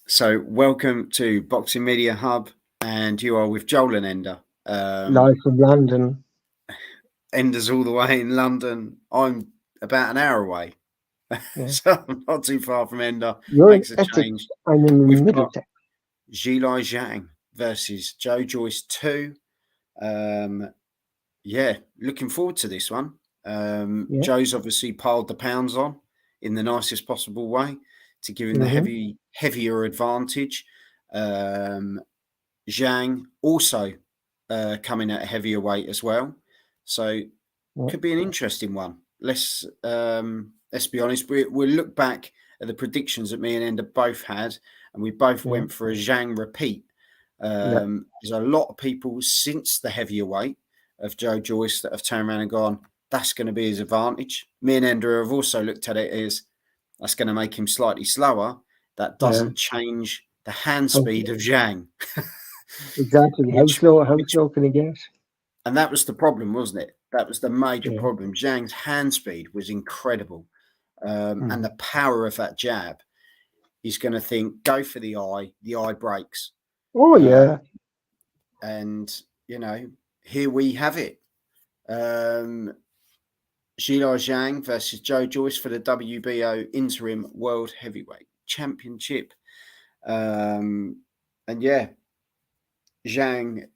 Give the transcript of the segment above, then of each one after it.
So, welcome to Boxing Media Hub, and you are with Joel and Ender. Live from London. Ender's all the way in London. I'm about an hour away, Yeah. so I'm not too far from Ender. You're in Makes a Essex. change. I'm in We've got Middlesex. Zhilei Zhang versus Joyce 2. Um, yeah, looking forward to this one. Yeah. Joe's obviously piled the pounds on in the nicest possible way to give him the Mm-hmm. heavier advantage. Um, Zhang also coming at a heavier weight as well, so Yeah. could be an interesting one. Let's be honest. We'll look back at the predictions that me and Ender both had, and we both Yeah. went for a Zhang repeat. Yeah. There's a lot of people since the heavier weight of Joyce that have turned around and gone, that's going to be his advantage. Me and Ender have also looked at it as that's going to make him slightly slower. That Yeah. doesn't change the hand How, speed of Zhang. exactly. How which slow? How which slow can he get? and that was the problem, wasn't it? That was the major Yeah. problem. Zhang's hand speed was incredible, and Mm. the power of that jab. He's going to think, go for the eye breaks, Oh uh, yeah. and here we have it. Um, Zhilei Zhang versus Joyce for the WBO Interim World Heavyweight Championship, and yeah, Zhang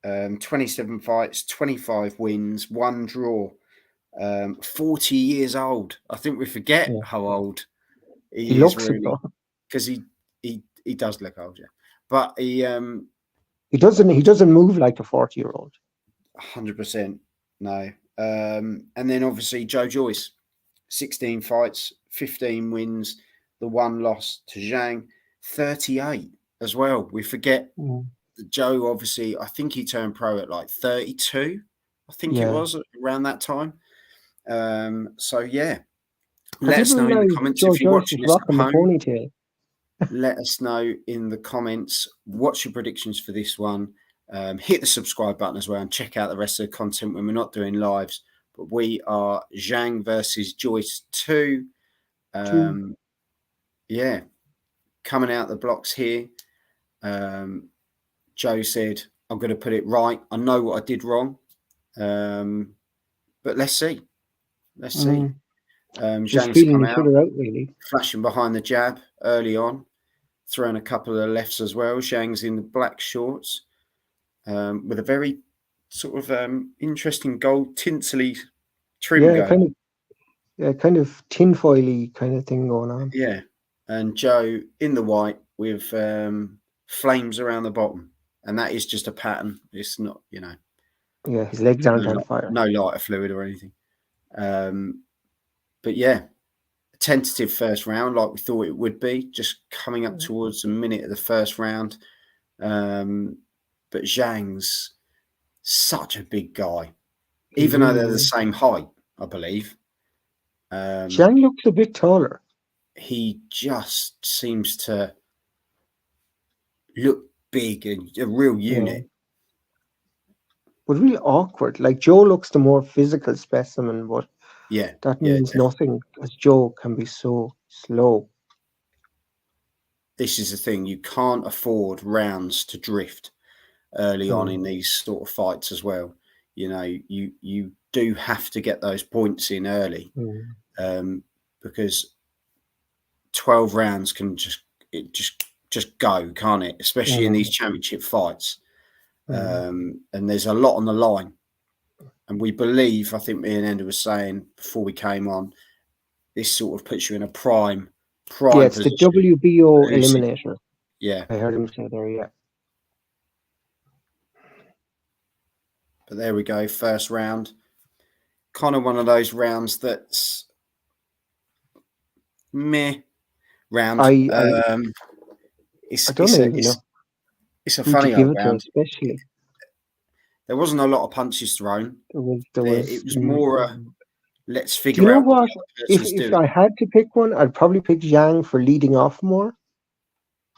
27 fights, 25 wins, one draw. 40 years old. I think we forget Yeah. how old He he is looks it really, though. because he does look old, yeah. But he He doesn't. He doesn't move like a 40-year-old. 100% no. And then obviously Joyce, 16 fights, 15 wins, the one loss to Zhang, 38 as well. We forget Mm. that Joe, obviously, I think he turned pro at like 32. I think it Yeah. was around that time. So yeah, I let us didn't know in the realize comments Joe if you're Joyce watching was this at rocking the home. ponytail. Let us know in the comments what's your predictions for this one. Hit the subscribe button as well and check out the rest of the content when we're not doing lives. But we are Zhang versus Joyce 2. Two. Yeah, coming out the blocks here. Joe said, I'm going to put it right. I know what I did wrong. But let's see. Let's see. Mm. Just Zhang's feeling come each out, other out really. flashing behind the jab early on, throwing a couple of lefts as well. Zhang's in the black shorts with a very sort of interesting gold tinsely trim Yeah. going. Kind of tinfoily kind of thing going on. Yeah. And Joe in the white with flames around the bottom. And that is just a pattern. It's not, Yeah. His legs aren't on fire. no lighter fluid or anything. But yeah, tentative first round like we thought it would be, just coming up towards the minute of the first round. But Zhang's such a big guy, He even though they're really the is. same height, I believe. Zhang looks a bit taller. He just seems to look big and a real Yeah. unit. But really awkward. Like Joe looks the more physical specimen, but Yeah, that yeah, means definitely. nothing because Joe can be so slow. This is the thing, you can't afford rounds to drift early on in Mm. these sort of fights as well. You do have to get those points in early, Mm. because 12 rounds can just go, can't it? Especially in these Mm. championship fights. Mm. And there's a lot on the line. And we believe, I think me and Ender was saying before we came on, this sort of puts you in a prime Yeah, it's the position WBO for Usyk. eliminator. Yeah, I heard him say there. Yeah. but there we go. First round, kind of one of those rounds that's meh round. I I It's I don't even know it's a who to funny give old it to, round. especially There wasn't a lot of punches thrown. there It was. was more a let's Do you figure know out what the what? other If person's if doing. I had to pick one, I'd probably pick Zhang for leading off more.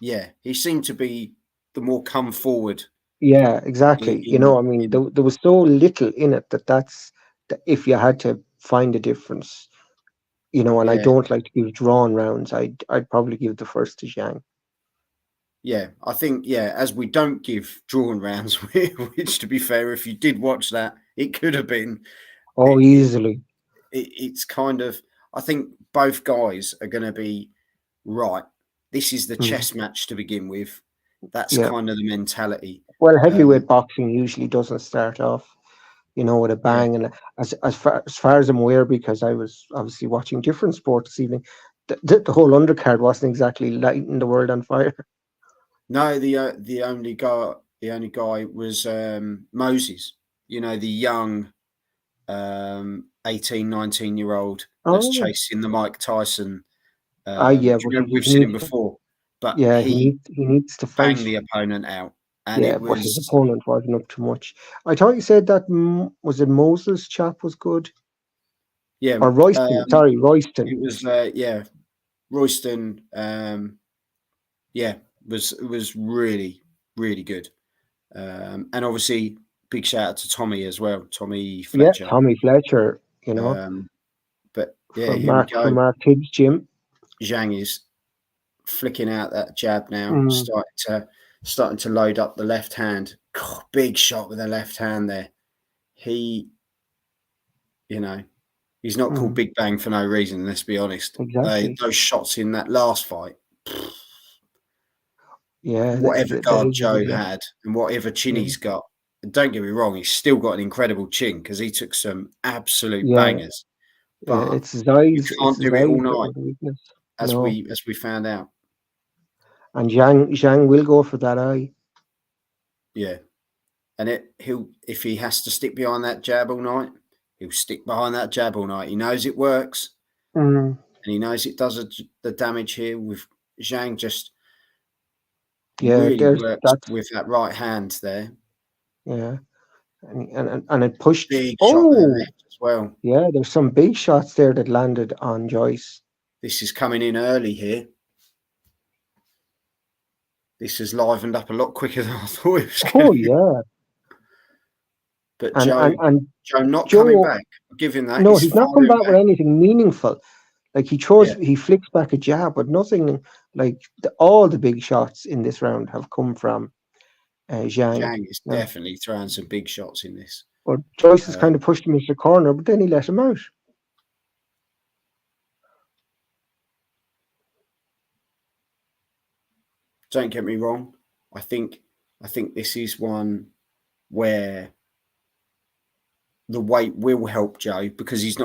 Yeah, he seemed to be the more come forward Yeah, in exactly. in, I mean, in there was so little in it that if you had to find a difference, and I yeah. don't like to give drawn rounds, I'd probably give the first to Zhang. Yeah, I think, as we don't give drawing rounds, which to be fair, if you did watch that, it could have been. Oh, It, it, easily. it's kind of. I think both guys are going to be right. This is the Mm. chess match to begin with. That's Yeah. kind of the mentality. Well, Um, heavyweight boxing usually doesn't start off, with a yeah, bang. And as far as I'm aware, because I was obviously watching different sports this evening, the whole undercard wasn't exactly lighting the world on fire. no, the only guy was Moses. The young 18, 19-year old that's Oh, chasing the Mike Tyson. yeah, Do but you remember we've he seen him needs, before? But yeah, he he needs to fight. banged the opponent out, and Yeah, it but his was opponent wasn't up to much. I thought you said that was it Moses chap was good, yeah, or Royston? Sorry, Royston. it was Royston, yeah, was really really good, and obviously big shout out to Tommy as well, Tommy Yeah, Fletcher. Tommy Fletcher. Um, but yeah, From here we Mark go. from Mark Tibbs' gym. Zhang is flicking out that jab now, Mm, starting to load up the left hand. God, big shot with the left hand there. He, you know, he's not called mm, Big Bang for no reason. Let's be honest. exactly. Those shots in that last fight, Yeah, whatever that guard is a good Joe one. had and whatever chin Yeah, he's got, don't get me wrong, he's still got an incredible chin because he took some absolute yeah, bangers. yeah. But It's his you eyes. It's can't his do it all eyes that night, were the weakness. as No, we found out. and Zhang will go for that eye. Yeah. And he'll if he has to stick behind that jab all night, he'll stick behind that jab all night. He knows it works, Mm, and he knows it does the damage here. With Zhang just yeah, really there's works that's with that right hand there. yeah, and it pushed. Big shot with the Oh, left as well. yeah, there's some big shots there that landed on Joyce. This is coming in early here. This has livened up a lot quicker than I thought it was going Oh to be. yeah, But and Joe, and and Joe not coming Joe. back. I'll give him that. No, He's he's not come firing back with back. anything meaningful. Like Yeah, he flicks back a jab, but nothing like all the big shots in this round have come from Zhang. Zhang is No, definitely throwing some big shots in this. but Joyce has Uh, kind of pushed him into the corner, but then he let him out. don't get me wrong. I think this is one where the weight will help Joe because he's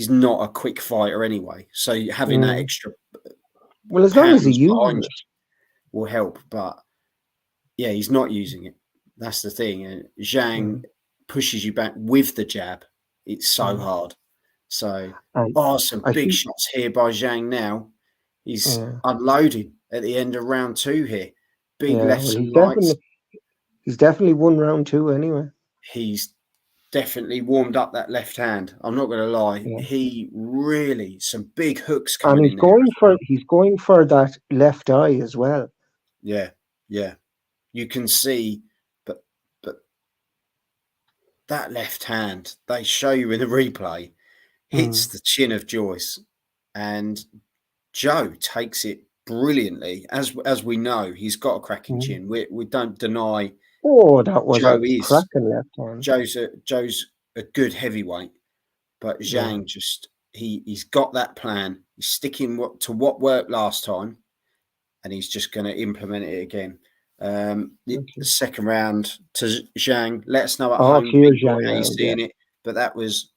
not a quick fighter anyway. So having that Mm. extra Well, as long as he pounds uses behind it. you will help. But yeah, he's not using it. That's the thing. And Zhang Mm. pushes you back with the jab. It's so Mm. hard. So And some I big think, shots here by Zhang now. He's yeah, unloading at the end of round 2 here. Big yeah. Well, lefts and rights. he's definitely won round two anyway. He's definitely warmed up that left hand. I'm not going to lie. Yeah, He really some big hooks and coming in there as well. he's going for that left eye as well. Yeah, yeah. You can see, but that left hand they show you in the replay hits Mm. the chin of Joyce, and Joe takes it brilliantly. As we know, he's got a cracking Mm. chin. We don't deny Oh, that was Joe a is. cracking left hand. Joe's a good heavyweight. But Yeah, Zhang just he's got that plan. He's sticking to what worked last time, and he's just going to implement it again. The okay. second round to Zhang. Let us know at Oh, home, clear people, Zhang how you're round, yeah. seeing it. But that was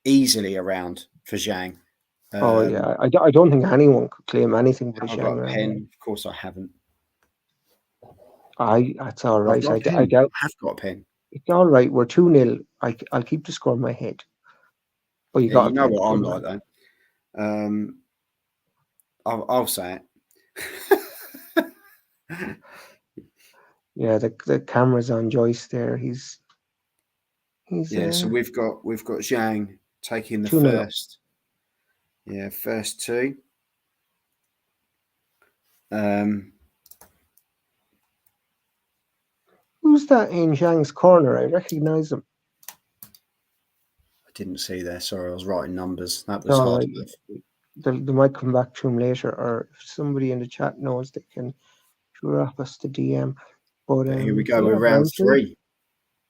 easily a round for Zhang. Oh, Um, yeah. I don't think anyone could claim anything but a have I got Zhang a round. pen? Of course, I haven't. That's all I've right. got a I pen. doubt I have got a pen. it's all right. We're 2-0. I'll keep the score in my head. Oh, you Yeah, got you a know pen. what Good I'm man. like though. I'll say it. Yeah, the camera's on Joyce there. He's Yeah, so we've got Zhang taking the 2-0 up. first two. Um, Who's that in Zhang's corner? I recognize him. I didn't see there. Sorry, I was writing numbers. That It's was all hard right. enough. They might come back to him later, or if somebody in the chat knows, they can drop us the DM. But But here we go. yeah, We're round round three. 3.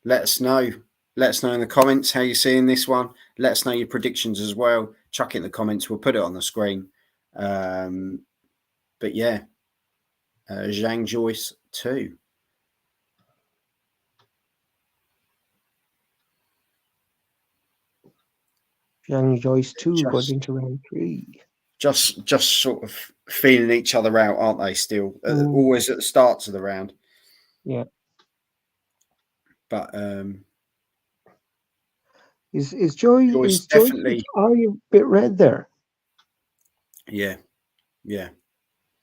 Let us know. Let us know in the comments how you're seeing this one. Let us know your predictions as well. Chuck it in the comments. We'll put it on the screen. But yeah, Zhang Joyce 2. Young Joyce 2 goes Just, into round 3. just sort of feeling each other out, aren't they? Still, always at the starts of the round. Yeah. But Is Joyce Joyce's definitely. eye a bit red there? Yeah. Yeah,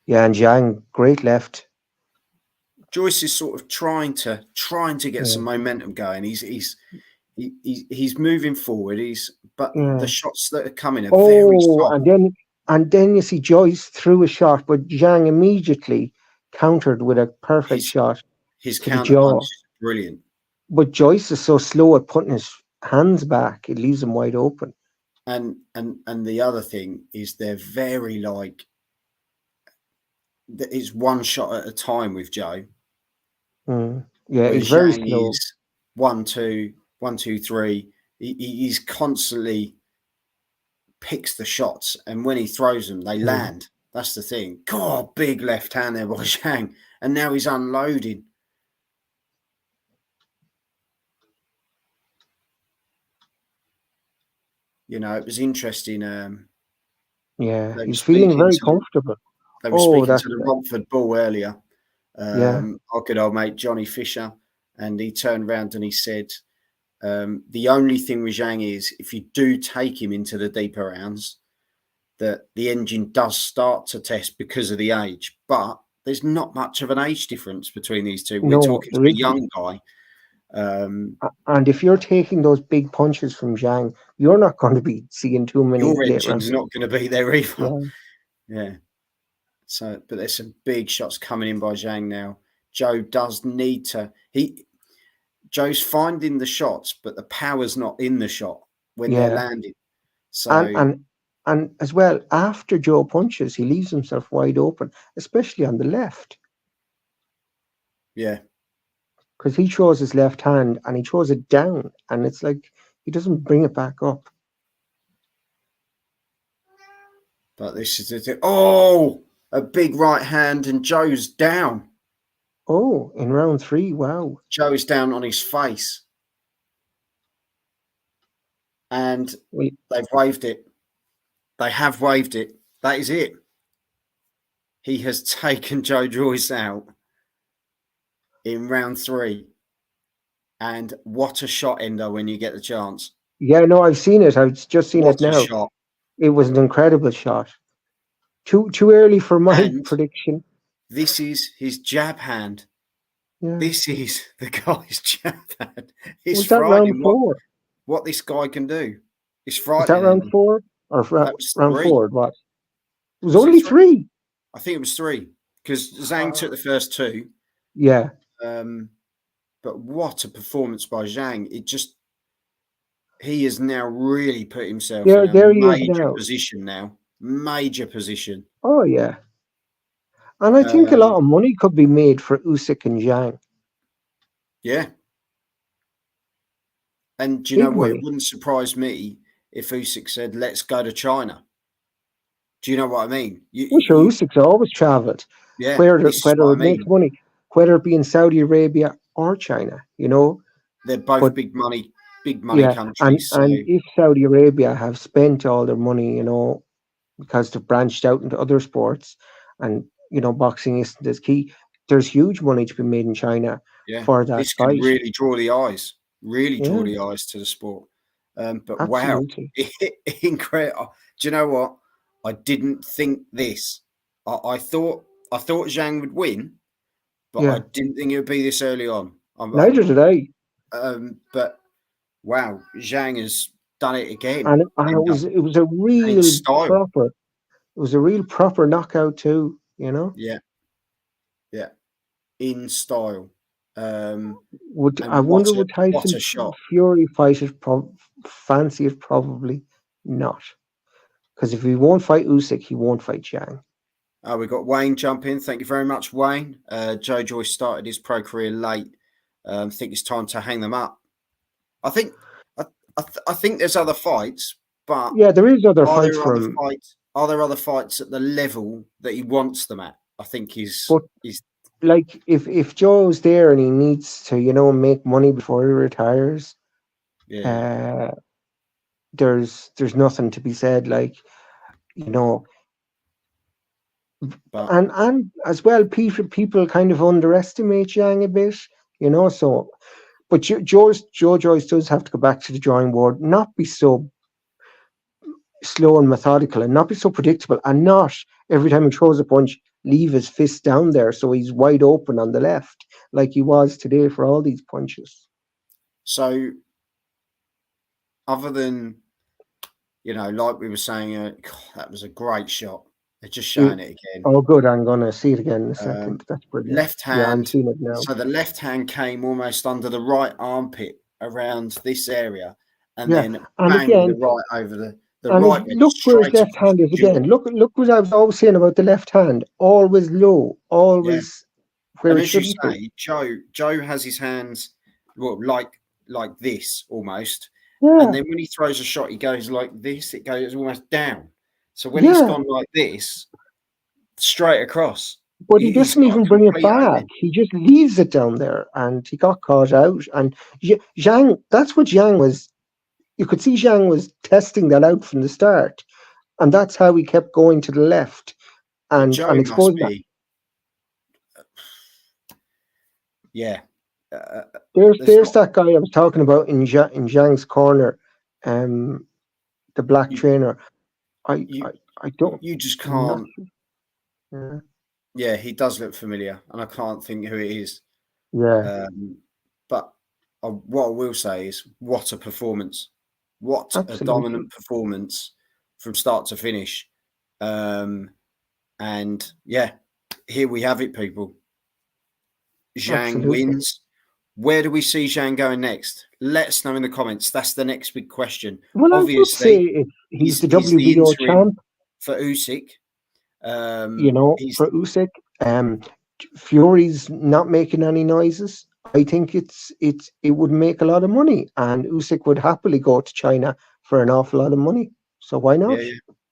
and Zhang, great left. Joyce is sort of trying to get some momentum going. He's moving forward. But the shots that are coming are very soft. And then you see Joyce threw a shot, but Zhang immediately countered with a perfect shot His to the counter punch jaw. is brilliant. But Joyce is so slow at putting his hands back; it leaves him wide open. And the other thing is they're very like it's one shot at a time with Joe. Yeah, he's very Zhang slow. is 1 2 1 2 3. He's constantly picks the shots, and when he throws them, they land. That's the thing. God, big left hand there by Zhang, and now he's unloading. You know, it was interesting. Yeah, he's feeling very comfortable. They were speaking to That's the Romford Bull earlier. yeah. Our good old mate Johnny Fisher, and he turned around and he said, the only thing with Zhang is if you do take him into the deeper rounds, that the engine does start to test because of the age, but there's not much of an age difference between these two. We're No, talking there to a isn't. young guy. And if you're taking those big punches from Zhang, you're not going to be seeing too many Your late rounds. engine's not going to be there either. Yeah. So, but there's some big shots coming in by Zhang now. Joe does need to. Joe's finding the shots, but the power's not in the shot when they're landing. So and as well, after Joe punches, he leaves himself wide open, especially on the left. Yeah. Because he throws his left hand and he throws it down, and it's like he doesn't bring it back up. But this is it. Oh, a big right hand, and Joe's down. Oh, in round 3, wow. Joe's down on his face. And they've waved it. They have waved it. That is it. He has taken Joe Joyce out in round 3. And what a shot, Endo, when you get the chance. Yeah, no, I've seen it. I've just seen it now. What a shot. It was an incredible shot. Too early for my prediction. This is his jab hand. Yeah. This is the guy's jab hand. It's was that round 4? What this guy can do. It's frightening. Was that round 4 or round 3. 4? What? It was only 3. I think it was 3 because Zhang took the first 2. Yeah. But what a performance by Zhang! He has now really put himself in a major position now. Major position. Oh yeah. And I think a lot of money could be made for Usyk and Zhang. Yeah. And do you know what? It wouldn't surprise me if Usyk said, "Let's go to China." Do you know what I mean? Sure, Usyk's always travelled. Yeah. Whether it makes money, whether it be in Saudi Arabia or China, They're both big money countries. And if Saudi Arabia have spent all their money, because they've branched out into other sports, and boxing isn't as key, there's huge money to be made in China for that this fight. Could really draw the eyes. Draw the eyes to the sport. But absolutely. Wow, incredible. Do you know what? I didn't think this. I thought Zhang would win, but I didn't think it would be this early on. Neither did I. But wow, Zhang has done it again, and it was a real proper knockout too. Yeah, in style. I wonder would Tyson Fury fight it? Fancy it? Probably not. Because if he won't fight Usyk, he won't fight Zhang. We've got Wayne jump in. Thank you very much, Wayne. Joyce started his pro career late. I think it's time to hang them up. I think I think there's other fights, but Yeah, there is other are fights there for other him, fights? Are there other fights at the level that he wants them at? I think but is like if Joe's there and he needs to, make money before he retires, yeah. uh, there's nothing to be said. Like, you know, But and as well, people kind of underestimate Zhang a bit, So, but Joe Joyce does have to go back to the drawing board, not be so slow and methodical, and not be so predictable, and not every time he throws a punch leave his fist down there so he's wide open on the left like he was today for all these punches. so other than like we were saying, God, that was a great shot. They're just It, showing it again. oh, good. I'm gonna see it again in a Um, second. That's brilliant. left Yeah, I'm hand. seeing it now. So the left hand came almost under the right armpit around this area, and Yeah, then and bang with the again, right over the and right his, went look where his straight left across hand is the jaw. again. Look what I was always saying about the left hand. Always low, Yeah, always where and it as you shouldn't be. say, Joe has his hands like this almost, and Yeah, then when he throws a shot, he goes like this. It goes almost down. So when he's yeah. gone like this, straight across, But he he's doesn't got a even bring it complete back. opening. He just leaves it down there, and he got caught out. And Zhang, that's what Zhang was. You could see Zhang was testing that out from the start, and that's how he kept going to the left But and Joe and must exposing that. be, yeah. Uh, there's There's not that guy I was talking about in Zhang's corner, um, the black you trainer. I you I, I don't. you just I'm not can't. sure. Yeah, he does look familiar, and I can't think who it is. Yeah, Um, but what I will say is, what a performance! What a absolutely, dominant performance from start to finish. Um, and yeah, here we have it, people. Zhang absolutely. wins. Where do we see Zhang going next? Let us know in the comments. That's the next big question. Well, I would say Obviously, if he's he's the he's the WBO interim champ, for Usyk. He's for Usyk. Fury's not making any noises. I think it would make a lot of money, and Usyk would happily go to China for an awful lot of money. So why yeah, not? yeah.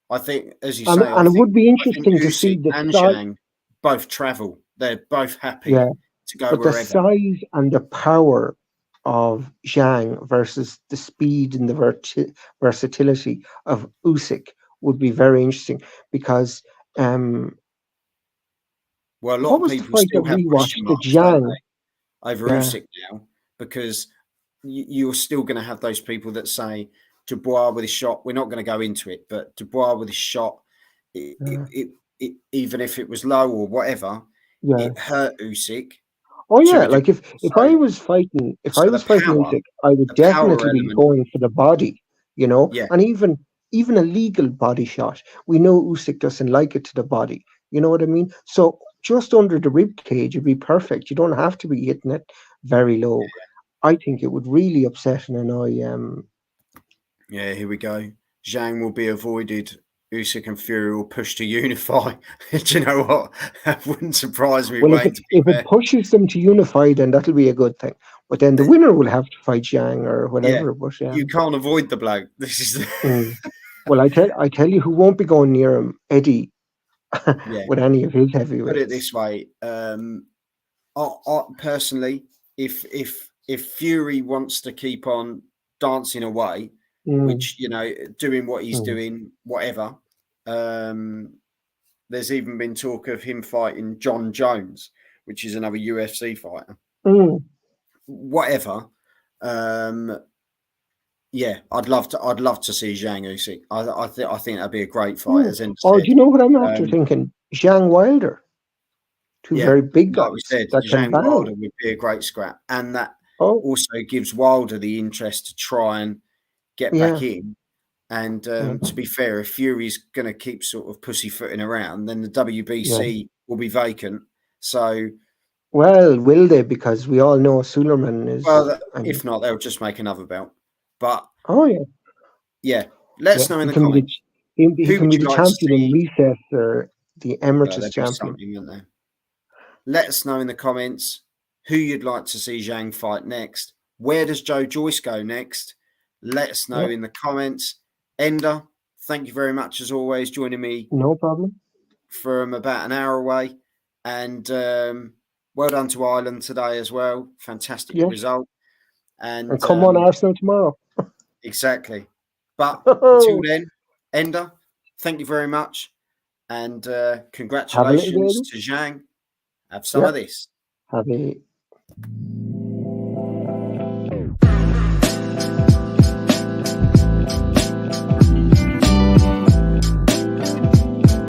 I think, as you And say, and it would be I think interesting to see Usyk the and size. Zhang both travel. They're both Yeah, happy to go but the wherever. size and the power of Zhang versus the speed and the versatility of Usyk would be very interesting because Well, a lot what of was the people fight that still have we question watched? The marks, don't Zhang. they, over Yeah, Usyk now, because you're still going to have those people that say Dubois with his shot. We're not going to go into it, but Dubois with his shot, yeah, even if it was low or whatever, yeah. it hurt Usyk Oh to yeah, a degree. like if So, I was fighting Usyk, I would the power definitely be element, going for the body, yeah, and even a legal body shot. We know Usyk doesn't like it to the body. You know what I mean? So just under the rib cage would be perfect. You don't have to be hitting it very low. I think it would really upset and annoy. yeah. Here we go. Zhang will be avoided. Usyk and Fury will push to unify. Do you know what? That wouldn't surprise me, Well, Wayne. To be if it fair, pushes them to unify, then that'll be a good thing. But then the winner will have to fight Zhang or yeah, whatever. But yeah. you can't avoid the bloke. This is Mm. Well, I tell you who won't be going near him, Eddie, yeah. with any of his Put it heavyweights. this way. I personally, if Fury wants to keep on dancing away, Mm, which doing what he's mm, doing, whatever. Um, there's even been talk of him fighting John Jones, which is another UFC fighter. mm, Whatever. Um, yeah, I'd love to see Zhang Usyk. I think that'd be a great fight, mm. as Enda Or do said. you know what I'm after Um, thinking? Zhang Wilder, two yeah, very big like we guys said, that can Zhang bang. Wilder would be a great scrap, and that Oh, also gives Wilder the interest to try and get back yeah, in. And yeah, to be fair, if Fury's going to keep sort of pussyfooting around, then the yeah. WBC will be vacant. So, Well, will they? Because we all know Suleiman is. well, I mean, if not, they'll just make another belt. But oh yeah, yeah, let yeah. us know in He the can be comments. he Who can would be you the like to champion in see? recess or the Emeritus There'd be champion. something, wouldn't there? Let us know in the comments who you'd like to see Zhang fight next. Where does Joyce go next? Let us know in the comments. Ender, thank you very much as always, joining me. No problem. From about an hour away. And well done to Ireland today as well. Fantastic result. And come on Arsenal tomorrow. Exactly. But until then, Ender, thank you very much. And congratulations to Zhang. Have some of this. Have a